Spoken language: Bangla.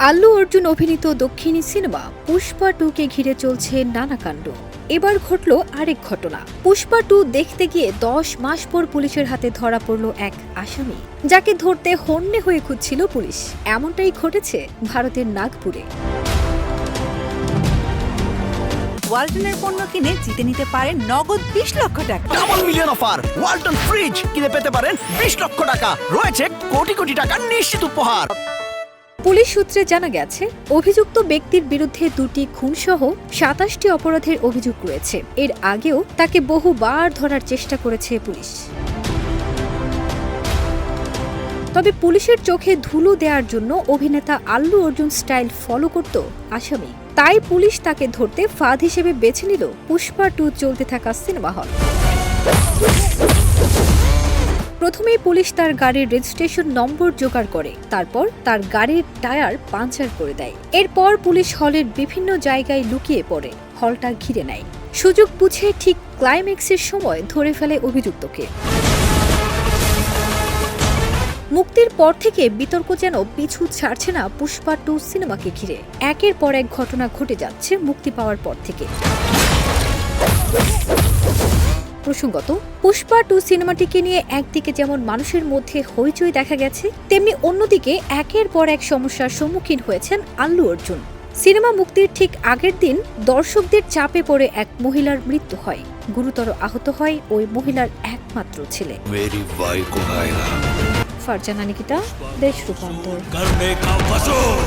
আল্লু অর্জুন অভিনীত দক্ষিণী সিনেমা পুষ্পা 2 কে ঘিরে চলছে নানা কাণ্ড। এবার ঘটল আরেক ঘটনা। পুষ্পা 2 দেখতে গিয়ে 10 মাস পর পুলিশের হাতে ধরা পড়ল এক আসামি, যাকে ধরতে হন্যে হয়ে খুঁজছিল পুলিশ। এমনটাই ঘটেছে ভারতের নাগপুরে। ওয়ালটনের পণ্য কিনে জিতে নিতে পারেন নগদ 20 লক্ষ টাকা। Double million offer! Walton fridge কিনে পেতে পারেন 20 লক্ষ টাকা। রয়েছে কোটি কোটি টাকার নিশ্চিত উপহার। পুলিশ সূত্রে জানা গেছে, অভিযুক্ত ব্যক্তির বিরুদ্ধে 2টি খুনসহ 27টি অপরাধের অভিযোগ রয়েছে। এর আগেও তাকে বহুবার ধরার চেষ্টা করেছে পুলিশ। তবে পুলিশের চোখে ধুলো দেওয়ার জন্য অভিনেতা আল্লু অর্জুন স্টাইল ফলো করত আসামি। তাই পুলিশ তাকে ধরতে ফাঁদ হিসেবে বেছে নিল পুষ্পা 2 চলতে থাকা সিনেমা হল। প্রথমেই পুলিশ তার গাড়ির রেজিস্ট্রেশন নম্বর জোগাড় করে, তারপর তার গাড়ির টায়ার পাঞ্চার করে দেয়। এরপর পুলিশ হলের বিভিন্ন জায়গায় লুকিয়ে পড়ে, হলটা ঘিরে নেয়। সুযোগ বুঝে ঠিক ক্লাইম্যাক্সের সময় ধরে ফেলে অভিযুক্তকে। মুক্তির পর থেকে বিতর্ক যেন পিছু ছাড়ছে না পুষ্পা 2 সিনেমাকে ঘিরে। একের পর এক ঘটনা ঘটে যাচ্ছে মুক্তি পাওয়ার পর থেকে। প্রসঙ্গত, পুষ্পা 2 সিনেমাটিকে নিয়ে একদিকে যেমন মানুষের মধ্যে হইচই দেখা গেছে, তেমনি অন্যদিকে একের পর এক সমস্যার সম্মুখীন হয়েছেন আল্লু অর্জুন। সিনেমা মুক্তির ঠিক আগের দিন দর্শকদের চাপে পড়ে এক মহিলার মৃত্যু হয়। গুরুতর আহত হয় ওই মহিলার একমাত্র ছেলে। मेरी वाई को आएगा ফারজানা নিকিতা, দেশ রূপান্তর। करने का वसूल।